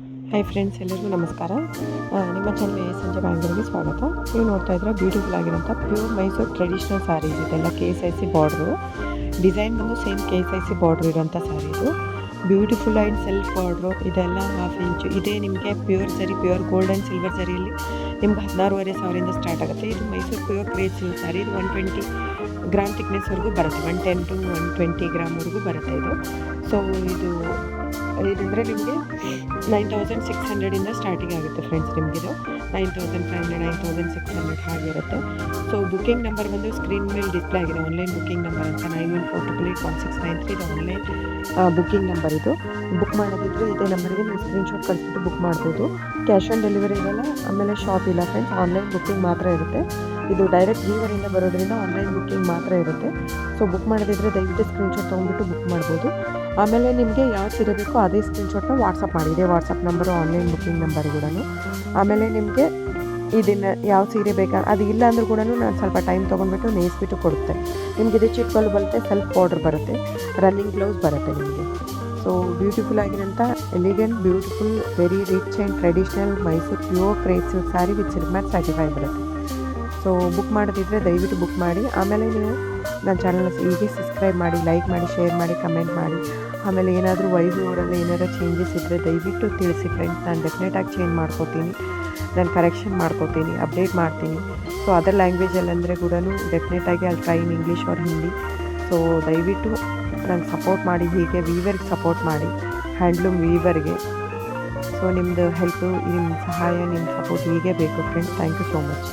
Hi friends, ಎಲ್ಲರಿಗೂ ನಮಸ್ಕಾರ. ನಿಮ್ಮ ಚಾನಲ್ ಸಂಜೆ ಬ್ಯಾಂಗ್ಳೂರಿಗೆ ಸ್ವಾಗತ. ನೀವು ನೋಡ್ತಾ ಇದ್ರೆ ಬ್ಯೂಟಿಫುಲ್ ಆಗಿರೋಂಥ ಪ್ಯೂರ್ ಮೈಸೂರು ಟ್ರೆಡಿಷ್ನಲ್ ಸ್ಯಾರೀಸ್. ಇದೆಲ್ಲ KSIC ಬಾರ್ಡ್ರು, ಡಿಸೈನ್ ಬಂದು ಸೇಮ್ KSIC ಬಾರ್ಡ್ರ್ ಇರೋಂಥ sarees. Beautiful and self border. ಇದೆಲ್ಲ 1/2 ಇಂಚು. ಇದೇ ನಿಮಗೆ pure zari, pure gold and silver ಜರಿಯಲ್ಲಿ ನಿಮ್ಗೆ 16,500 ಸ್ಟಾರ್ಟ್ ಆಗುತ್ತೆ. ಇದು Mysore pure crepe silk saree. ಇದು 120 ಗ್ರಾಮ್ ಥಿಕ್ನೆಸ್ವರೆಗೂ ಬರುತ್ತೆ. 110 to 120 ಗ್ರಾಮ್ವರೆಗೂ ಬರುತ್ತೆ ಇದು. ಸೊ ಇದಂದರೆ ನಿಮಗೆ 9,600 ಸ್ಟಾರ್ಟಿಂಗ್ ಆಗುತ್ತೆ ಫ್ರೆಂಡ್ಸ್. ನಿಮಗಿದು 9,500, 9,600 ಹಾಗಿರುತ್ತೆ. ಸೊ ಬುಕ್ಕಿಂಗ್ ನಂಬರ್ ಬಂದು ಸ್ಕ್ರೀನ್ ಮೇಲೆ ಡಿಸ್ಪ್ಲೇ ಆಗಿದೆ. ಆನ್ಲೈನ್ ಬುಕ್ಕಿಂಗ್ ನಂಬರ್ ಅಂತ 9148881693 ಇದು ಆನ್ಲೈನ್ ಬುಕ್ಕಿಂಗ್ ನಂಬರ್. ಇದು ಬುಕ್ ಮಾಡೋದಿದ್ರೆ ಇದೇ ನಂಬರಿಗೆ ನೀವು ಸ್ಕ್ರೀನ್ಶಾಟ್ ಕಳಿಸ್ಬಿಟ್ಟು ಬುಕ್ ಮಾಡ್ಬೋದು. ಕ್ಯಾಶ್ ಆನ್ ಡೆಲಿವರಿ ಇರಲ್ಲ, ಆಮೇಲೆ ಶಾಪ್ ಇಲ್ಲ ಫ್ರೆಂಡ್ಸ್. ಆನ್ಲೈನ್ ಬುಕ್ಕಿಂಗ್ ಮಾತ್ರ ಇರುತ್ತೆ. ಇದು ಡೈರೆಕ್ಟ್ ವೀವರಿಂದ ಬರೋದ್ರಿಂದ ಆನ್ಲೈನ್ ಬುಕ್ಕಿಂಗ್ ಮಾತ್ರ ಇರುತ್ತೆ. ಸೊ ಬುಕ್ ಮಾಡೋದಿದ್ರೆ ದಯವಿಟ್ಟು ಸ್ಕ್ರೀನ್ಶಾಟ್ ತೊಗೊಂಡ್ಬಿಟ್ಟು ಬುಕ್ ಮಾಡ್ಬೋದು. ಆಮೇಲೆ ನಿಮಗೆ ಯಾವ ಸೀರೆ ಬೇಕೋ ಅದೇ ಸ್ಕ್ರೀನ್ಶಾಟ್ನ ವಾಟ್ಸಪ್ ಮಾಡಿ. ಇದೇ WhatsApp number online booking number ಕೂಡ. ಆಮೇಲೆ ನಿಮಗೆ ಇದನ್ನು ಯಾವ ಸೀರೆ ಬೇಕಾ ಅದು ಇಲ್ಲ ಅಂದರೂ ಕೂಡ ನಾನು ಸ್ವಲ್ಪ ಟೈಮ್ ತೊಗೊಂಡ್ಬಿಟ್ಟು ನೇಯಿಸ್ಬಿಟ್ಟು ಕೊಡುತ್ತೆ. ನಿಮಗೆ ಇದು ಚಿಕ್ಕಲ್ಲಿ ಬರುತ್ತೆ, ಸೆಲ್ಫ್ ಬಾರ್ಡರ್ ಬರುತ್ತೆ, ರನ್ನಿಂಗ್ ಬ್ಲೌಸ್ ಬರುತ್ತೆ ನಿಮಗೆ. ಸೊ ಬ್ಯೂಟಿಫುಲ್ ಆಗಿರೋಂಥ elegant, beautiful, very rich and traditional Mysore pure crepe silk saree with silk ಮ್ಯಾಟ್ ಸರ್ಟಿಫೈಡ್ ಬರುತ್ತೆ. ಸೊ ಬುಕ್ ಮಾಡೋದಿದ್ರೆ ದಯವಿಟ್ಟು ಬುಕ್ ಮಾಡಿ. ಆಮೇಲೆ ನೀವು ನನ್ನ ಚಾನಲ್ನ ಹೀಗೆ ಸಬ್ಸ್ಕ್ರೈಬ್ ಮಾಡಿ, ಲೈಕ್ ಮಾಡಿ, ಶೇರ್ ಮಾಡಿ, ಕಮೆಂಟ್ ಮಾಡಿ. ಆಮೇಲೆ ಏನಾದರೂ ವಾಯ್ಸ್ ಓವರಲ್ಲಿ ಏನಾದರೂ ಚೇಂಜಸ್ ಇದ್ದರೆ ದಯವಿಟ್ಟು ತಿಳಿಸಿ ಫ್ರೆಂಡ್ಸ್. ನಾನು ಡೆಫಿನೆಟಾಗಿ ಚೇಂಜ್ ಮಾಡ್ಕೋತೀನಿ, ನಾನು ಕರೆಕ್ಷನ್ ಮಾಡ್ಕೋತೀನಿ, ಅಪ್ಡೇಟ್ ಮಾಡ್ತೀನಿ. ಸೊ ಅದರ್ ಲ್ಯಾಂಗ್ವೇಜಲ್ಲಿ ಅಂದರೆ ಕೂಡ ಡೆಫಿನೆಟಾಗಿ ಅಲ್ಲಿ try in English or Hindi. So ದಯವಿಟ್ಟು ನಂಗೆ ಸಪೋರ್ಟ್ ಮಾಡಿ, ಹೀಗೆ ವೀವರ್ಗೆ ಸಪೋರ್ಟ್ ಮಾಡಿ, ಹ್ಯಾಂಡ್ಲೂಮ್ ವೀವರ್ಗೆ. ಸೊ ನಿಮ್ಮದು ಹೆಲ್ಪು, ನಿಮ್ಮ ಸಹಾಯ, ನಿಮ್ಮ ಸಪೋರ್ಟ್ ಹೀಗೆ ಬೇಕು friends. Thank you so much.